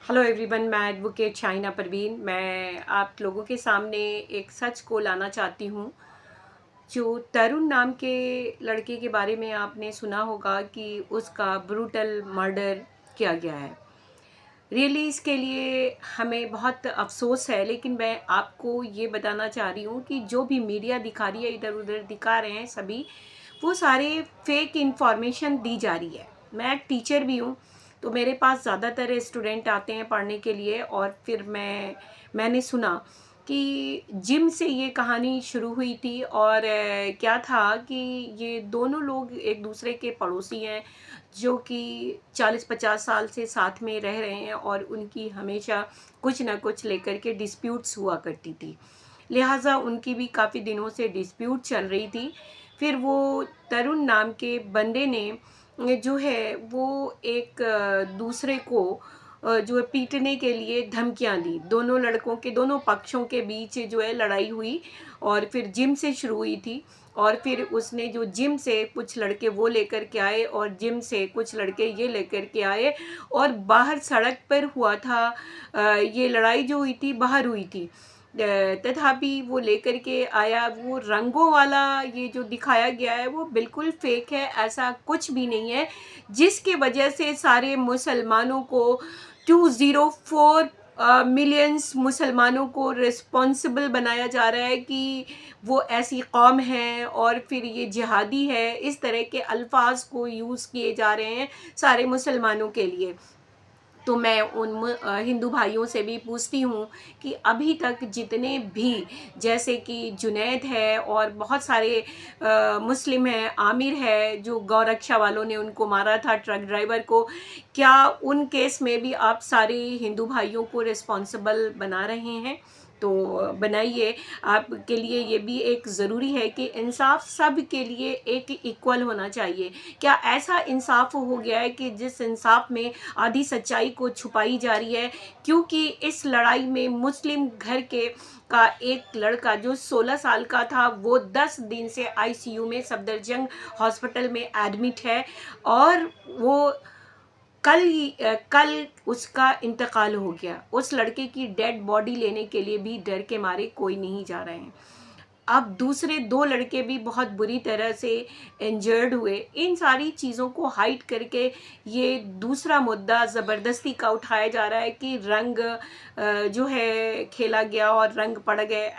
Hello everyone, मैं advocate Shaina Parveen. मैं आप लोगों के सामने एक सच को लाना चाहती हूँ। जो तरुण नाम के लड़के के बारे में आपने सुना होगा कि उसका ब्रूटल मर्डर किया गया है। रियली इसके लिए हमें बहुत अफसोस है, लेकिन मैं आपको ये बताना चाह रही हूँ कि जो भी मीडिया दिखा रही है, इधर उधर दिखा रहे हैं सभी, वो सारे फेक इंफॉर्मेशन दी जा रही है। मैं एक टीचर भी हूँ, तो मेरे पास ज़्यादातर स्टूडेंट आते हैं पढ़ने के लिए, और फिर मैंने सुना कि जिम से ये कहानी शुरू हुई थी। और क्या था कि ये दोनों लोग एक दूसरे के पड़ोसी हैं, जो कि 40-50 साल से साथ में रह रहे हैं, और उनकी हमेशा कुछ ना कुछ लेकर के डिस्प्यूट्स हुआ करती थी। लिहाजा उनकी भी काफ़ी दिनों से डिस्प्यूट चल रही थी। फिर वो तरुण नाम के बंदे ने जो है वो एक दूसरे को जो है पीटने के लिए धमकियां दी। दोनों लड़कों के, दोनों पक्षों के बीच जो है लड़ाई हुई, और फिर जिम से शुरू हुई थी। और फिर उसने जो जिम से कुछ लड़के वो लेकर के आए, और जिम से कुछ लड़के ये लेकर के आए, और बाहर सड़क पर हुआ था। ये लड़ाई जो हुई थी बाहर हुई थी। तथापि वो लेकर के आया, वो रंगों वाला ये जो दिखाया गया है वो बिल्कुल फेक है। ऐसा कुछ भी नहीं है जिसके वजह से सारे मुसलमानों को 204 मिलियंस मुसलमानों को रिस्पॉन्सिबल बनाया जा रहा है कि वो ऐसी कौम है, और फिर ये जिहादी है। इस तरह के अल्फाज को यूज़ किए जा रहे हैं सारे मुसलमानों के लिए। तो मैं उन हिंदू भाइयों से भी पूछती हूँ कि अभी तक जितने भी, जैसे कि जुनैद है और बहुत सारे मुस्लिम हैं, आमिर है जो गौरक्षा वालों ने उनको मारा था, ट्रक ड्राइवर को, क्या उन केस में भी आप सारे हिंदू भाइयों को रिस्पॉन्सिबल बना रहे हैं? तो बनाइए। आपके लिए ये भी एक ज़रूरी है कि इंसाफ सब के लिए एक इक्वल होना चाहिए। क्या ऐसा इंसाफ हो गया है कि जिस इंसाफ में आधी सच्चाई को छुपाई जा रही है? क्योंकि इस लड़ाई में मुस्लिम घर के का एक लड़का जो 16 साल का था, वो 10 दिन से आईसीयू में सफदरजंग हॉस्पिटल में एडमिट है, और वो कल उसका इंतकाल हो गया। उस लड़के की डेड बॉडी लेने के लिए भी डर के मारे कोई नहीं जा रहे हैं। अब दूसरे 2 लड़के भी बहुत बुरी तरह से इंजर्ड हुए। इन सारी चीज़ों को हाइड करके ये दूसरा मुद्दा ज़बरदस्ती का उठाया जा रहा है कि रंग जो है खेला गया और रंग पड़ गए।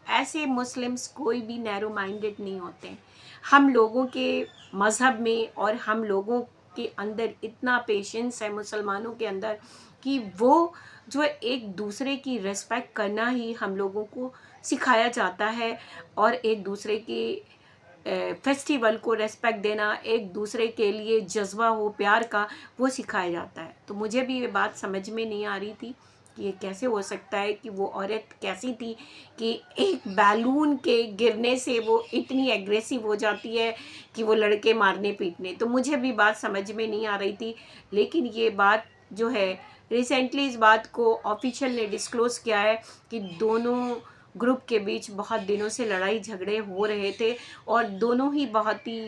ऐसे मुस्लिम्स कोई भी नैरो माइंडेड नहीं होते हैं। हम लोगों के मज़हब में और हम लोगों के अंदर इतना पेशेंस है, मुसलमानों के अंदर, कि वो जो है एक दूसरे की रिस्पेक्ट करना ही हम लोगों को सिखाया जाता है, और एक दूसरे के फेस्टिवल को रिस्पेक्ट देना, एक दूसरे के लिए जज्बा हो प्यार का, वो सिखाया जाता है। तो मुझे भी ये बात समझ में नहीं आ रही थी कि ये कैसे हो सकता है कि वो औरत कैसी थी कि एक बैलून के गिरने से वो इतनी एग्रेसिव हो जाती है कि वो लड़के मारने पीटने। तो मुझे भी बात समझ में नहीं आ रही थी, लेकिन ये बात जो है रिसेंटली इस बात को ऑफिशियल ने डिस्क्लोज़ किया है कि दोनों ग्रुप के बीच बहुत दिनों से लड़ाई झगड़े हो रहे थे, और दोनों ही बहुत ही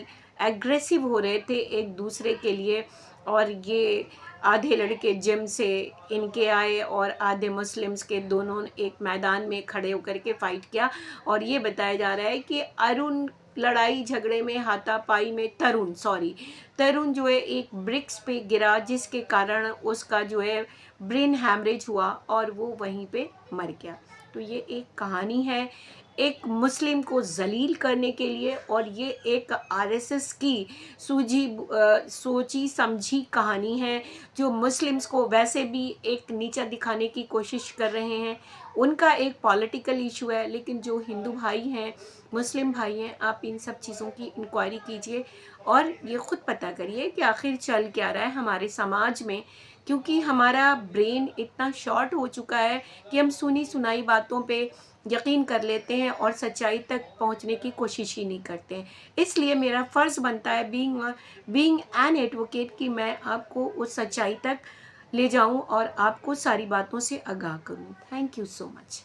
एग्रेसिव हो रहे थे एक दूसरे के लिए। और ये आधे लड़के जिम से इनके आए, और आधे मुस्लिम्स के, दोनों एक मैदान में खड़े होकर के फाइट किया। और ये बताया जा रहा है कि अरुण लड़ाई झगड़े में, हाथापाई में, तरुण जो है एक ब्रिक्स पे गिरा, जिसके कारण उसका जो है ब्रेन हैमरेज हुआ और वो वहीं पे मर गया। तो ये एक कहानी है एक मुस्लिम को जलील करने के लिए, और ये एक आरएसएस की सोची समझी कहानी है, जो मुस्लिम्स को वैसे भी एक नीचा दिखाने की कोशिश कर रहे हैं। उनका एक पॉलिटिकल इशू है, लेकिन जो हिंदू भाई हैं, मुस्लिम भाई हैं, आप इन सब चीज़ों की इंक्वायरी कीजिए और ये ख़ुद पता करिए कि आखिर चल क्या रहा है हमारे समाज में। क्योंकि हमारा ब्रेन इतना शॉर्ट हो चुका है कि हम सुनी सुनाई बातों पे यकीन कर लेते हैं और सच्चाई तक पहुंचने की कोशिश ही नहीं करते हैं। इसलिए मेरा फ़र्ज़ बनता है बीइंग एन एडवोकेट कि मैं आपको उस सच्चाई तक ले जाऊं और आपको सारी बातों से आगाह करूं। Thank you so much.